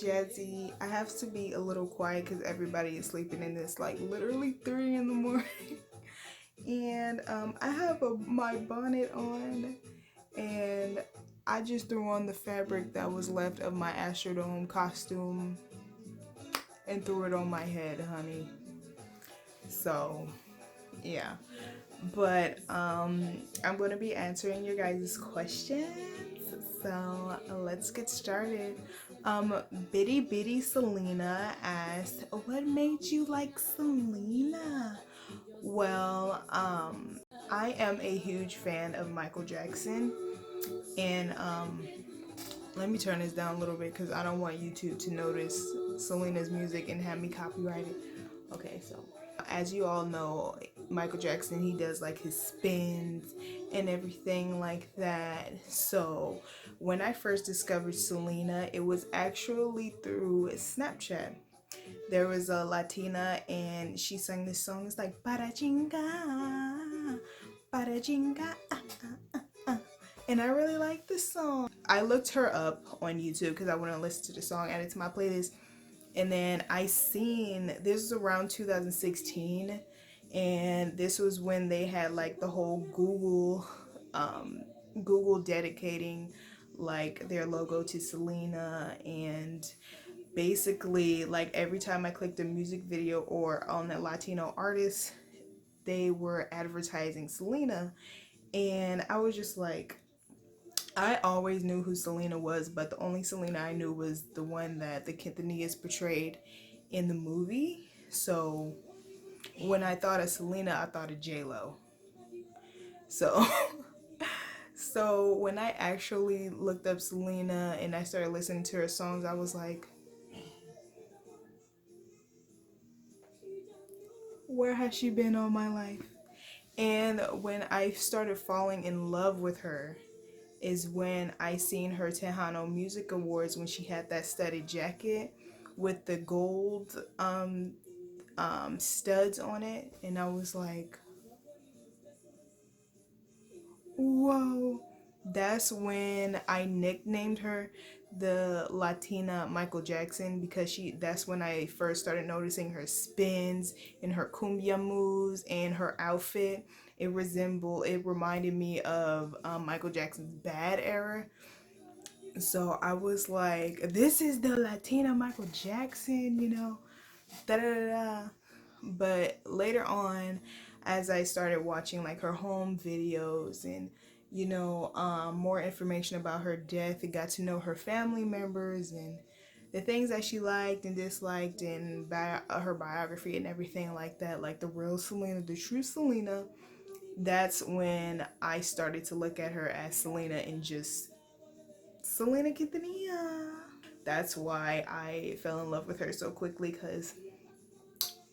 Jazzy. I have to be a little quiet because everybody is sleeping and it's like literally 3 in the morning. And I have my bonnet on, and I just threw on the fabric that was left of my Astrodome costume and threw it on my head, honey. So yeah, but I'm gonna be answering your guys' questions, so let's get started. Bitty Bitty Selena asked, what made you like Selena? Well, I am a huge fan of Michael Jackson, and let me turn this down a little bit because I don't want YouTube to notice Selena's music and have me copyrighted. Okay, so as you all know, Michael Jackson, he does like his spins and everything like that. So when I first discovered Selena, it was actually through Snapchat. There was a Latina and she sang this song. It's like para chinga, para chinga. And I really like this song. I looked her up on YouTube because I want to listen to the song, add it to my playlist. And then I seen, this was around 2016, and this was when they had like the whole Google dedicating like their logo to Selena, and basically like every time I clicked a music video or on a Latino artist, they were advertising Selena, and I was just like, I always knew who Selena was, but the only Selena I knew was the one that the Quintanillas portrayed in the movie. So when I thought of Selena, I thought of J-Lo. So so when I actually looked up Selena and I started listening to her songs, I was like, where has she been all my life? And when I started falling in love with her is when I seen her Tejano Music Awards, when she had that studded jacket with the gold studs on it, and I was like, whoa. That's when I nicknamed her the Latina Michael Jackson, because that's when I first started noticing her spins and her cumbia moves and her outfit. It reminded me of Michael Jackson's Bad era. So I was like, this is the Latina Michael Jackson, da da da da. But later on, as I started watching like her home videos and more information about her death, and got to know her family members and the things that she liked and disliked, and her biography and everything like that, like the real Selena, the true Selena, that's when I started to look at her as Selena and just Selena Quintanilla. That's why I fell in love with her so quickly, because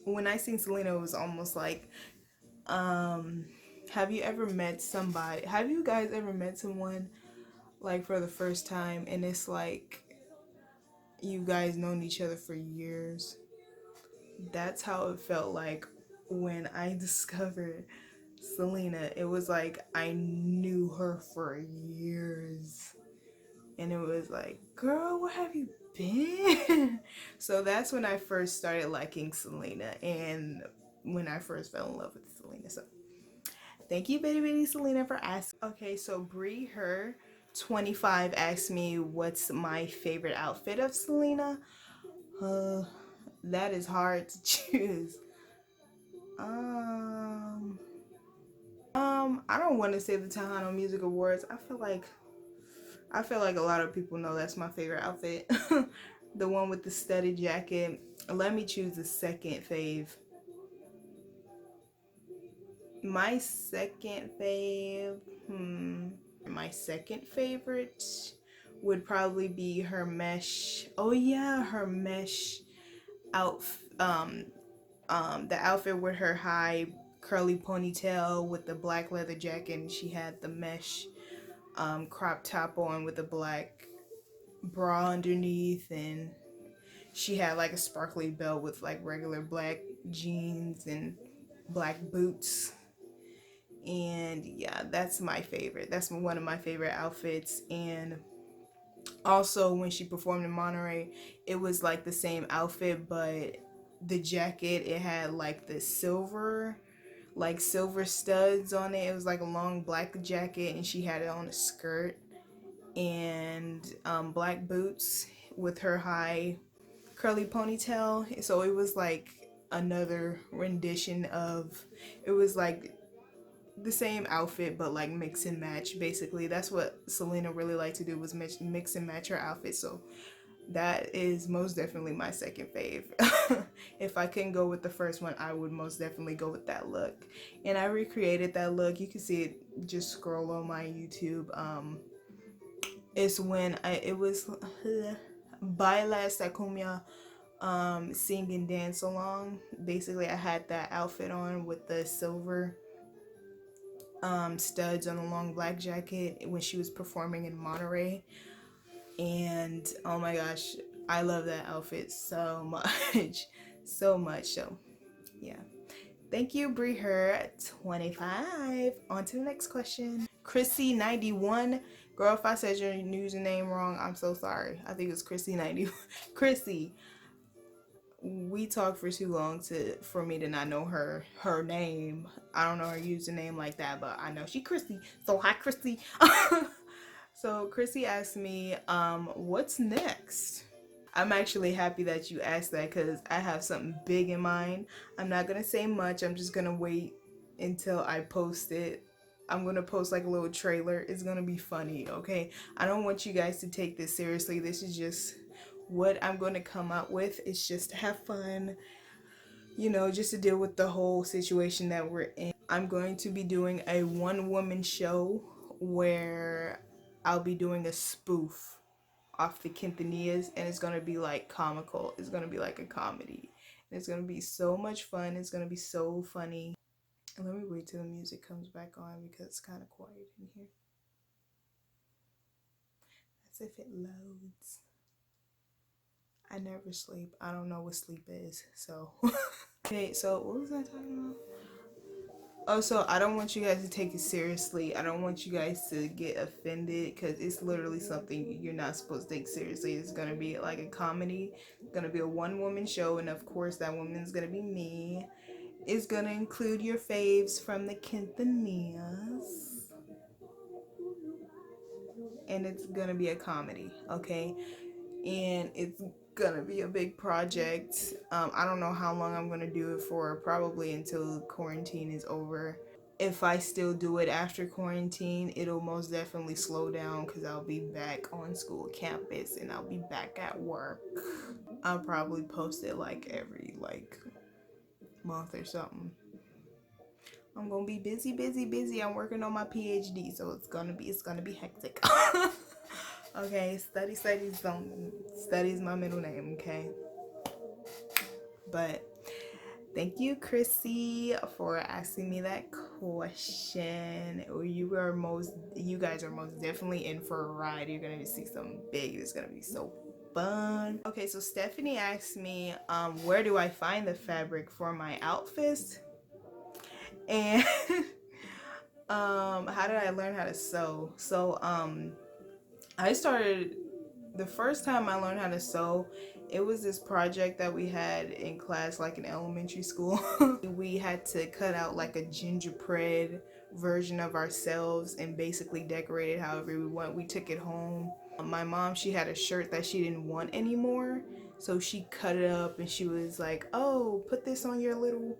when I seen Selena, it was almost like, have you guys ever met someone like for the first time and it's like you guys known each other for years? That's how it felt like when I discovered Selena. It was like I knew her for years. And it was like, girl, where have you been? So that's when I first started liking Selena, and when I first fell in love with Selena. So thank you, Bitty Bitty Selena, for asking. Okay, so Bree her 25 asked me what's my favorite outfit of Selena. That is hard to choose. I don't want to say the Tejano Music Awards. I feel like a lot of people know that's my favorite outfit. The one with the studded jacket. Let me choose the second fave. My second fave, my second favorite would probably be her mesh. Oh yeah, her mesh outfit. The outfit with her high curly ponytail with the black leather jacket, and she had the mesh crop top on with a black bra underneath, and she had like a sparkly belt with like regular black jeans and black boots. And yeah, that's my favorite. That's one of my favorite outfits. And Also, when she performed in Monterey, it was like the same outfit, but the jacket, it had like the silver studs on it. It was like a long black jacket, and she had it on a skirt and black boots with her high curly ponytail. So it was like another rendition of, it was like the same outfit but like mix and match. Basically that's what Selena really liked to do, was mix and match her outfit. So that is most definitely my second fave. If I couldn't go with the first one, I would most definitely go with that look. And I recreated that look. You can see it, just scroll on my YouTube. It's when it was Baila esta cumbia, sing and dance along. Basically I had that outfit on with the silver studs on a long black jacket when she was performing in Monterey. And oh my gosh, I love that outfit so much. So much. So yeah, thank you, Brie Her 25. On to the next question. Chrissy 91. Girl, if I said your username wrong, I'm so sorry. I think it's Chrissy 91. Chrissy, we talked for too long for me to not know her name. I don't know her username like that, but I know she Chrissy. So hi, Chrissy. So Chrissy asked me, what's next? I'm actually happy that you asked that because I have something big in mind. I'm not gonna say much. I'm just gonna wait until I post it. I'm gonna post like a little trailer. It's gonna be funny, okay? I don't want you guys to take this seriously. This is just what I'm gonna come up with. It's just to have fun, just to deal with the whole situation that we're in. I'm going to be doing a one-woman show where I'll be doing a spoof off the Quintanillas, and it's gonna be like comical. It's gonna be like a comedy. And it's gonna be so much fun. It's gonna be so funny. And let me wait till the music comes back on because it's kind of quiet in here. As if it loads. I never sleep. I don't know what sleep is. So okay, so what was I talking about? Oh, so I don't want you guys to take it seriously. I don't want you guys to get offended because it's literally something you're not supposed to take seriously. It's going to be like a comedy. It's going to be a one-woman show, and of course that woman's going to be me. It's going to include your faves from the Quintanillas. And it's going to be a comedy, okay? And it's going to be a big project. I don't know how long I'm going to do it for. Probably until quarantine is over. If I still do it after quarantine, it'll most definitely slow down because I'll be back on school campus and I'll be back at work. I'll probably post it like every month or something. I'm gonna be busy, busy, busy. I'm working on my PhD, so it's gonna be hectic. Okay, study's my middle name. Okay, but thank you, Chrissy, for asking me that question. You guys are most definitely in for a ride. You're gonna see something big. It's gonna be so fun. Okay, so Stephanie asked me, where do I find the fabric for my outfits? And how did I learn how to sew? So, I started the first time I learned how to sew, it was this project that we had in class, like in elementary school. We had to cut out like a gingerbread version of ourselves and basically decorate it however we want. We took it home. My mom, she had a shirt that she didn't want anymore, so she cut it up and she was like, "Oh, put this on your little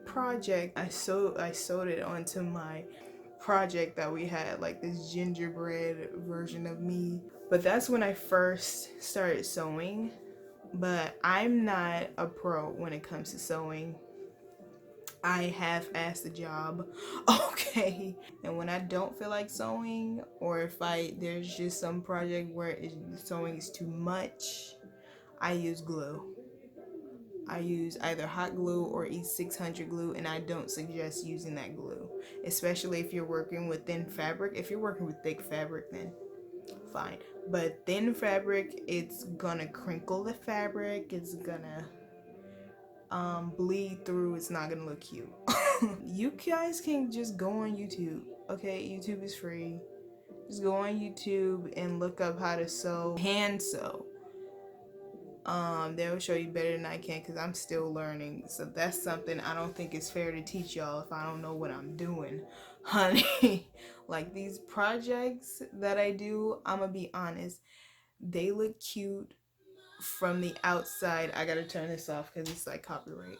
project." I sewed it onto my project that we had, like this gingerbread version of me. But that's when I first started sewing. But I'm not a pro when it comes to sewing. I half-assed the job. Okay. And when I don't feel like sewing, or if there's just some project where sewing is too much, I use glue. I use either hot glue or E600 glue, and I don't suggest using that glue, especially if you're working with thin fabric. If you're working with thick fabric, then fine. But thin fabric, it's gonna crinkle the fabric, it's gonna bleed through, it's not gonna look cute. You guys can just go on YouTube, okay? YouTube is free. Just go on YouTube and look up how to sew, hand sew. They will show you better than I can because I'm still learning. So that's something I don't think it's fair to teach y'all if I don't know what I'm doing, honey. Like these projects that I do, I'm gonna be honest, they look cute from the outside. I gotta turn this off because it's like copyright.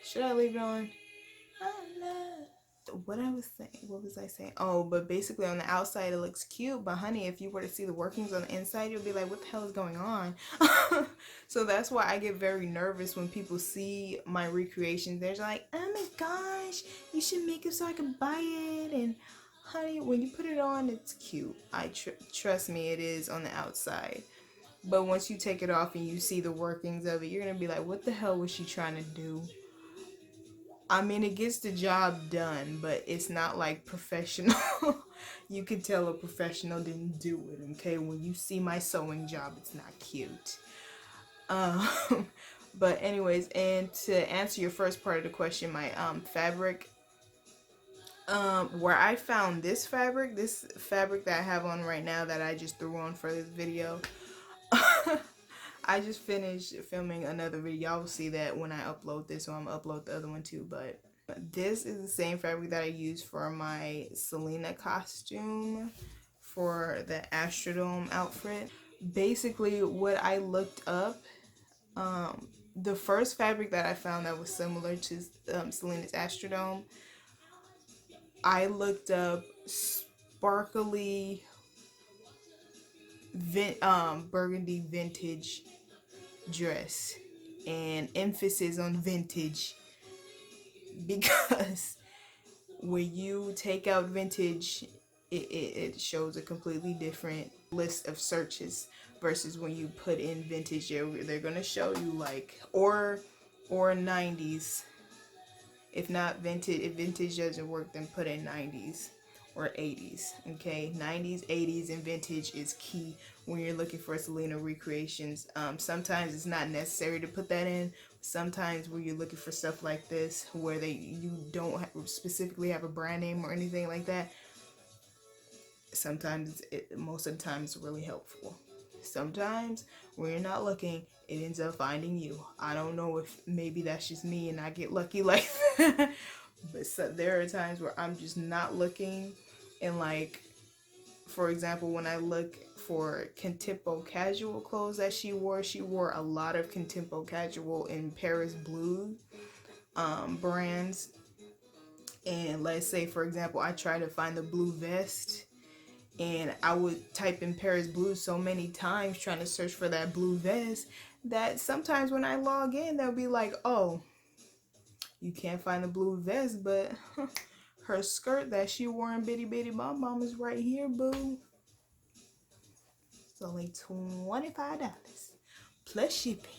Should I leave it on? What was I saying? Oh, but basically on the outside it looks cute, but honey, if you were to see the workings on the inside, you'll be like, what the hell is going on? So that's why I get very nervous when people see my recreations. They're like, oh my gosh, you should make it so I can buy it. And honey, when you put it on, it's cute. Trust me, it is on the outside. But once you take it off and you see the workings of it, you're gonna be like, what the hell was she trying to do? I mean, it gets the job done, but it's not like professional. You can tell a professional didn't do it, okay? When you see my sewing job, it's not cute. Um, but anyways, and to answer your first part of the question, my fabric, where I found this fabric that I have on right now that I just threw on for this video. I just finished filming another video. Y'all will see that when I upload this, so I'm gonna upload the other one too. But this is the same fabric that I used for my Selena costume for the Astrodome outfit. Basically, what I looked up, the first fabric that I found that was similar to Selena's Astrodome, I looked up sparkly burgundy vintage dress, and emphasis on vintage, because when you take out vintage, it shows a completely different list of searches versus when you put in vintage. They're gonna show you like or 90s. If not vintage, if vintage doesn't work, then put in 90s or 80s. Okay, 90s, 80s, and vintage is key when you're looking for Selena recreations. Sometimes it's not necessary to put that in. Sometimes when you're looking for stuff like this, where you don't specifically have a brand name or anything like that, sometimes most of the time it's really helpful. Sometimes when you're not looking, it ends up finding you. I don't know if maybe that's just me and I get lucky like that. But there are times where I'm just not looking, and like, for example, when I look for contempo casual clothes that she wore a lot of contempo casual in Paris Blue brands. And let's say, for example, I try to find the blue vest, and I would type in Paris Blue so many times trying to search for that blue vest that sometimes when I log in, they'll be like, oh, you can't find the blue vest, but her skirt that she wore in Bitty Bitty Bom Bom is right here, boo. It's only $25 plus shipping.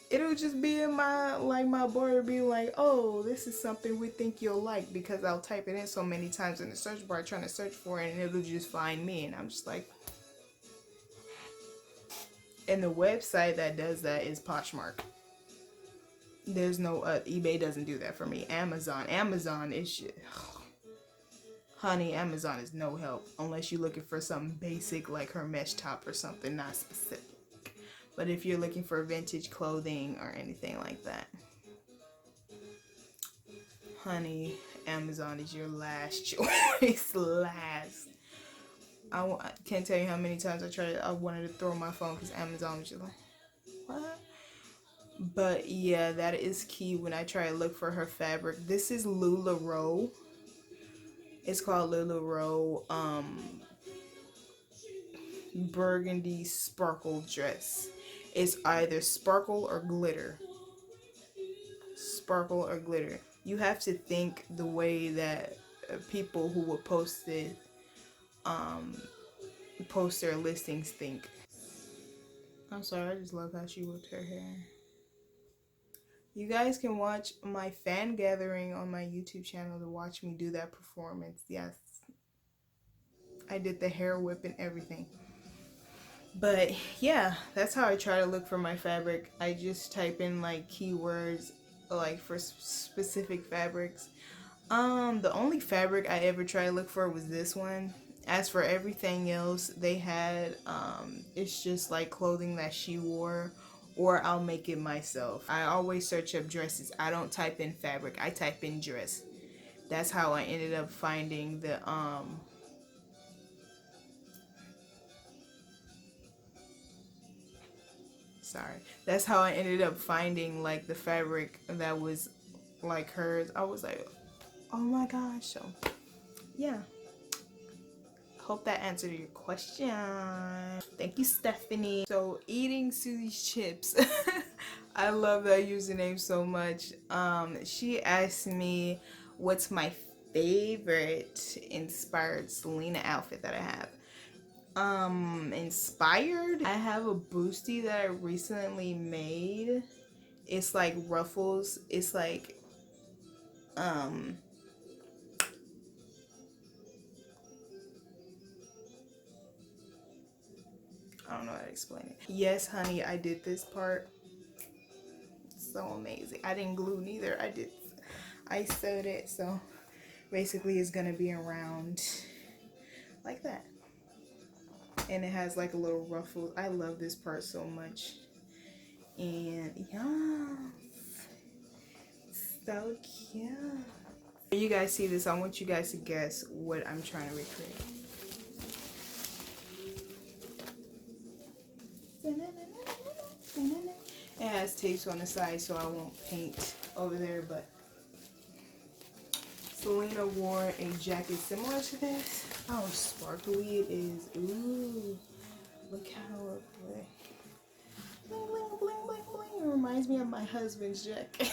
It'll just be in my border being like, oh, this is something we think you'll like, because I'll type it in so many times in the search bar trying to search for it, and it'll just find me, and I'm just like. And the website that does that is Poshmark. There's no eBay doesn't do that for me. Amazon is shit. Honey, Amazon is no help unless you're looking for something basic like her mesh top or something not specific. But if you're looking for vintage clothing or anything like that, honey, Amazon is your last choice. I can't tell you how many times I wanted to throw my phone because Amazon was just like, what? But yeah, that is key when I try to look for her fabric. This is LuLaRoe. It's called LuLaRoe burgundy sparkle dress. It's either sparkle or glitter. Sparkle or glitter. You have to think the way that people who would post it, post their listings think. I'm sorry, I just love how she whipped her hair. You guys can watch my fan gathering on my YouTube channel to watch me do that performance. Yes, I did the hair whip and everything. But yeah, that's how I try to look for my fabric. I just type in like keywords like for specific fabrics. The only fabric I ever tried to look for was this one. As for everything else, they had it's just like clothing that she wore, or I'll make it myself. I always search up dresses. I don't type in fabric, I type in dress. That's how I ended up finding the sorry. That's how I ended up finding like the fabric that was like hers. I was like, oh my gosh. So yeah. Hope that answered your question. Thank you, Stephanie. So eating Susie's chips. I love that username so much. She asked me what's my favorite inspired Selena outfit that I have. Inspired, I have a boosty that I recently made. It's like ruffles. It's like um I don't know how to explain it. Yes, honey, I did this part. So amazing. I didn't glue neither. I sewed it. So basically it's gonna be around like that. And it has like a little ruffle. I love this part so much. And yeah, so cute. When you guys see this, I want you guys to guess what I'm trying to recreate. It has tapes on the side so I won't paint over there, but Selena wore a jacket similar to this. How sparkly it is. Ooh, look how it bling, bling, bling, bling, bling. It reminds me of my husband's jacket.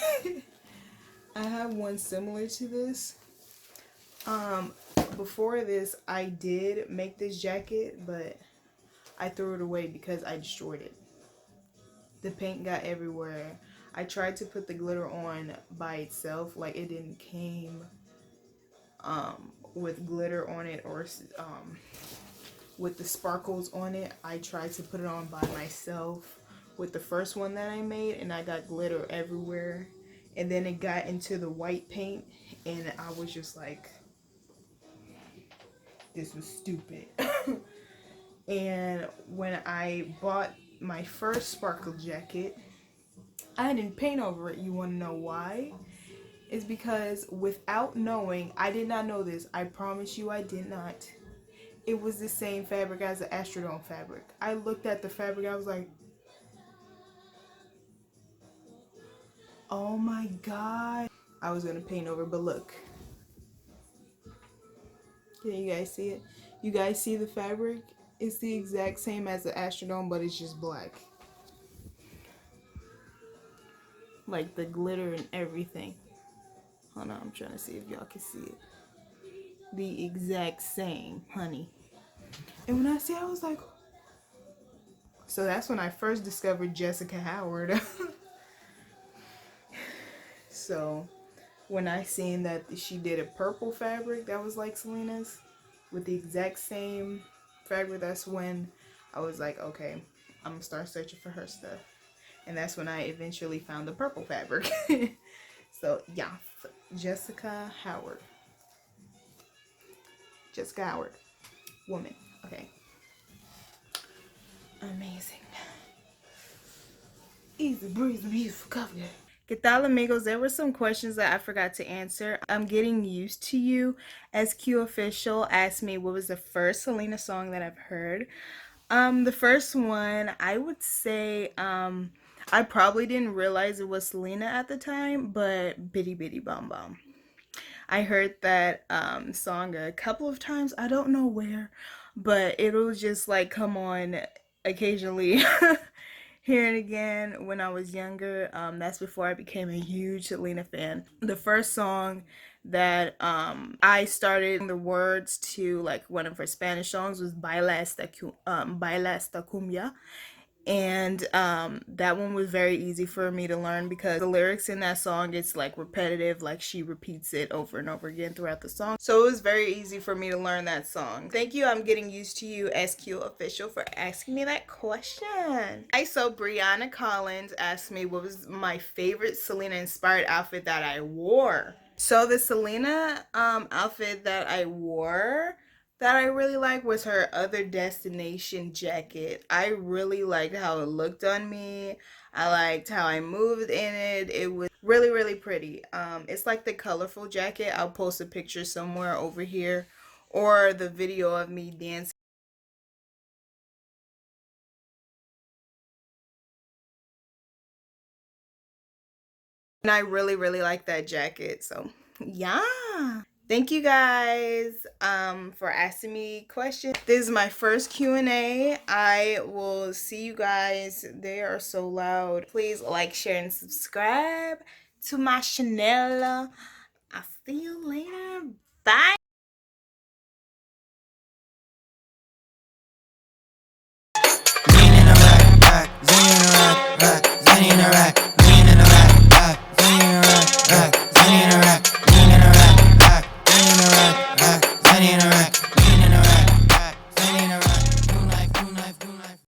I have one similar to this. Before this, I did make this jacket, but I threw it away because I destroyed it. The paint got everywhere. I tried to put the glitter on by itself, like it didn't came with glitter on it or with the sparkles on it. I tried to put it on by myself with the first one that I made, and I got glitter everywhere. And then it got into the white paint, and I was just like, this was stupid. And when I bought my first sparkle jacket, I didn't paint over it. You want to know why? It's because without knowing, I did not know this. I promise you I did not. It was the same fabric as the Astrodome fabric. I looked at the fabric, I was like, oh my god. I was going to paint over, but look. Can you guys see it? You guys see the fabric? It's the exact same as the Astrodome, but it's just black. Like the glitter and everything. Hold on, I'm trying to see if y'all can see it. The exact same, honey. And when I see it, I was like, so that's when I first discovered Jessica Howard. So when I seen that she did a purple fabric that was like Selena's with the exact same fabric, that's when I was like, okay, I'm gonna start searching for her stuff. And that's when I eventually found the purple fabric. So yeah, Jessica Howard. Jessica Howard. Woman. Okay. Amazing. Easy breezy, beautiful cover. ¿Qué tal, amigos? There were some questions that I forgot to answer. I'm getting used to you. SQ Official asked me what was the first Selena song that I've heard. The first one, I would say, I probably didn't realize it was Selena at the time, but Bitty Bitty Bom Bom. I heard that song a couple of times. I don't know where, but it'll just like come on occasionally. Hear it again when I was younger. That's before I became a huge Selena fan. The first song that I started the words to, like one of her Spanish songs, was Baila Esta Cumbia. And that one was very easy for me to learn because the lyrics in that song, it's like repetitive, like she repeats it over and over again throughout the song. So it was very easy for me to learn that song. Thank you, I'm getting used to you, SQ Official, for asking me that question. So Brianna Collins asked me what was my favorite Selena inspired outfit that I wore. So the Selena outfit that I wore that I really like was her Other Destination jacket. I really liked how it looked on me. I liked how I moved in it. It was really, really pretty. It's like the colorful jacket. I'll post a picture somewhere over here or the video of me dancing. And I really, really like that jacket. So, yeah. Thank you guys for asking me questions. This is my first Q&A. I will see you guys. They are so loud. Please like, share, and subscribe to my channel. I'll see you later. Bye. Selena.